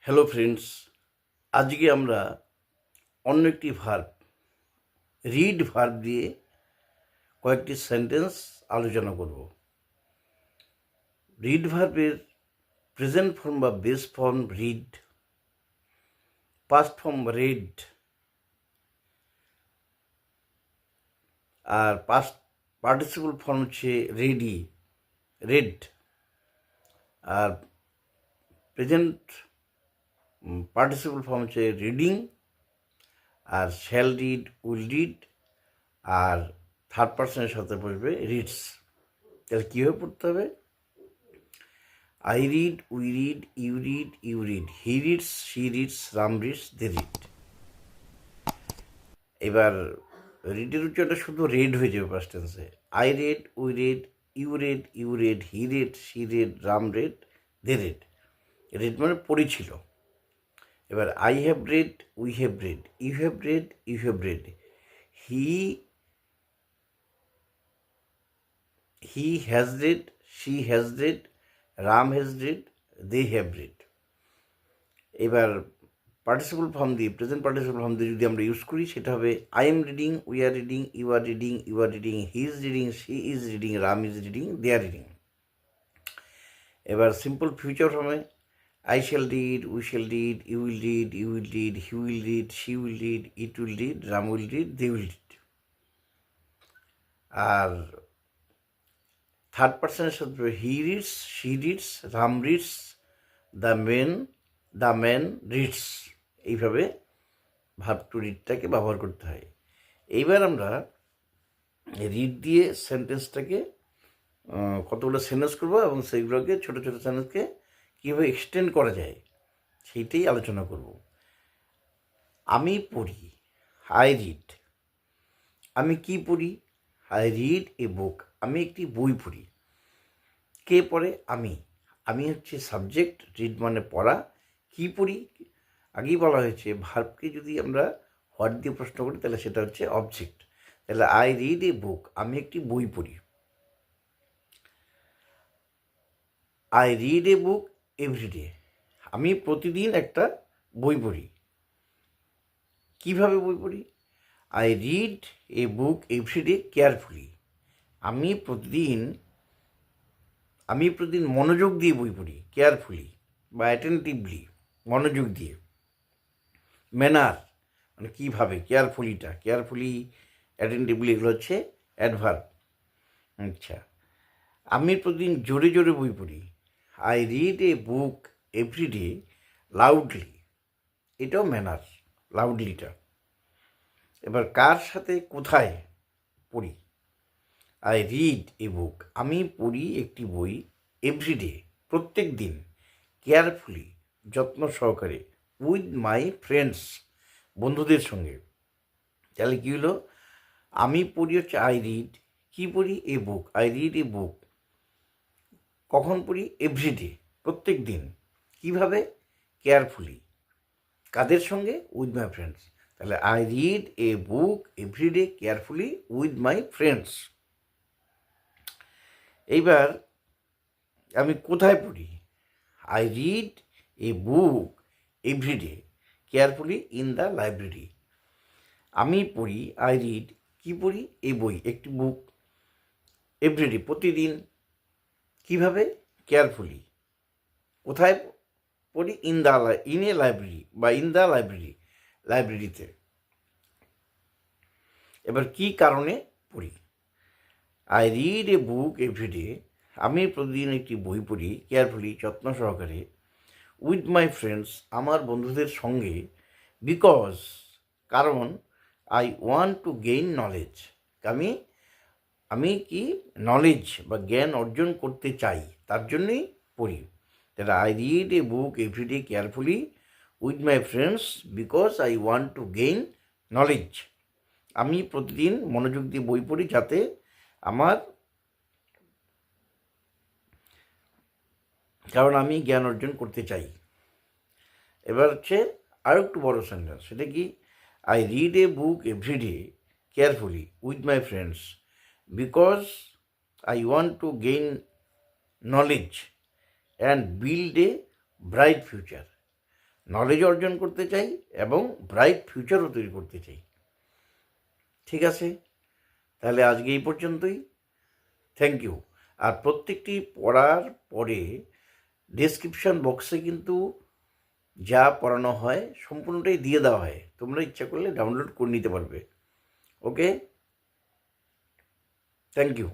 Hello friends, আজকে আমরা অন্য একটি ভার্ব রিড ভার্ব দিয়ে কয়েকটি সেন্টেন্স আলোচনা করব। রিড ভার্বের প্রেজেন্ট ফর্ম বা base form read, past form read, আর পাস্ট পার্টিসিপল ফর্ম হচ্ছে রেডি, রেড, আর প্রেজেন্ট পার্টিসিপল ফর্ম হচ্ছে রিডিং, আর শ্যাল রিড, উইল রিড, আর থার্ড পার্সনের সাথে বসবে রিডস। তাহলে কীভাবে পড়তে হবে? I read, we read, you read, he reads, she reads, Ram reads, they read. এবার রিডের উচ্চারণটা শুধু রেড হয়ে যাবে পাস্ট টেন্সে। I read, we read, you read, he read, she read, Ram read, they read. Read মানে পড়েছিল। এবার I have read, we have read, you have read, you have read, he has read, she has read, Ram has read, they have read. এবার participle form দিয়ে, present participle form দিয়ে যদি আমরা use করি, সেটা হবে I am reading, we are reading, you are reading, he is reading, she is reading, Ram is reading, they are reading. এবার simple future ফর্মে I shall read, we shall read, you will read, he will read, she will read, it will read, Ram will read, they will read. আর third পার্সনের সাথে he reads, she reads, Ram reads, the man reads. এইভাবে verb to রিডটাকে ব্যবহার করতে হয়। এইবার আমরা রিড দিয়ে সেন্টেন্সটাকে কতগুলো সেন্টেন্স করবো এবং সেইগুলোকে ছোটো ছোটো সেন্টেন্সকে কীভাবে এক্সটেন্ড করা যায় সেইটাই আলোচনা করব। আমি পড়ি, আই রিড। আমি কি পড়ি? আই রিড এ বুক। আমি একটি বই পড়ি। কে পড়ে? আমি। আমি হচ্ছে সাবজেক্ট, রিড মানে পড়া। কি পড়ি? আগেই বলা হয়েছে ভার্বকে যদি আমরা হোয়াট দিয়ে প্রশ্ন করি তাহলে সেটা হচ্ছে অবজেক্ট। তাহলে আই রিড এ বুক, আমি একটি বই পড়ি। I read a book everyday, আমি প্রতিদিন একটা বই পড়ি। কীভাবে বই পড়ি? I read a book everyday carefully, আমি প্রতিদিন মনোযোগ দিয়ে বই পড়ি। কেয়ারফুলি বা অ্যাটেন্টিভলি, মনোযোগ দিয়ে। ম্যানার মানে কীভাবে, কেয়ারফুলি, অ্যাটেন্টিভলি, এগুলো হচ্ছে অ্যাডভার্ব। আচ্ছা, আমি প্রতিদিন জোরে জোরে বই পড়ি। I read a book everyday loudly, এটাও ম্যানার, লাউডলিটা। এবার কার সাথে কোথায় পড়ি? আই রিড এ বুক, আমি পড়ি একটি বই, এভরিডে প্রত্যেক দিন, কেয়ারফুলি যত্ন সহকারে, উইথ মাই ফ্রেন্ডস বন্ধুদের সঙ্গে। তাহলে কী হলো? আমি পড়ি হচ্ছে আই রিড, কী পড়ি? A book, I read a book. কখন পড়ি? এভরিডে প্রত্যেক দিন। কীভাবে? কেয়ারফুলি। কাদের সঙ্গে? With my friends. তাহলে I read a book everyday carefully with my friends. এইবার আমি কোথায় পড়ি? I read a book everyday carefully in the library. আমি পড়ি, আই রিড, কী পড়ি? এ বই, একটি বুক, এভরিডে প্রতিদিন। কীভাবে? কেয়ারফুলি। কোথায় পড়ি? ইন এ লাইব্রেরি বা ইন দ্য লাইব্রেরিতে। এবার কী কারণে পড়ি? I read a book everyday, আমি প্রতিদিন একটি বই পড়ি, কেয়ারফুলি যত্ন সহকারে, উইথ মাই ফ্রেন্ডস আমার বন্ধুদের সঙ্গে, বিকজ কারণ, I want to gain knowledge, আমি কি নলেজ বা জ্ঞান অর্জন করতে চাই, তার জন্যই পড়ি। তাহলে I read a book everyday carefully with my friends because I want to gain knowledge. আমি প্রতিদিন মনোযোগ দিয়ে বই পড়ি যাতে কারণ আমি জ্ঞান অর্জন করতে চাই। এবার হচ্ছে আরও একটু বড় সেন্টেন্স, সেটা কি? I read a book everyday carefully with my friends because I want to gain knowledge and build a bright future. Knowledge অর্জন করতে চাই এবং ব্রাইট ফিউচারও তৈরি করতে চাই। ঠিক আছে, তাহলে আজকে এই পর্যন্তই। Thank you. আর প্রত্যেকটি পড়ার পরে ডেসক্রিপশন বক্সে কিন্তু যা পড়ানো হয় সম্পূর্ণটাই দিয়ে দেওয়া হয়, তোমরা ইচ্ছা করলে ডাউনলোড করে নিতে পারবে। ওকে, থ্যাংক ইউ।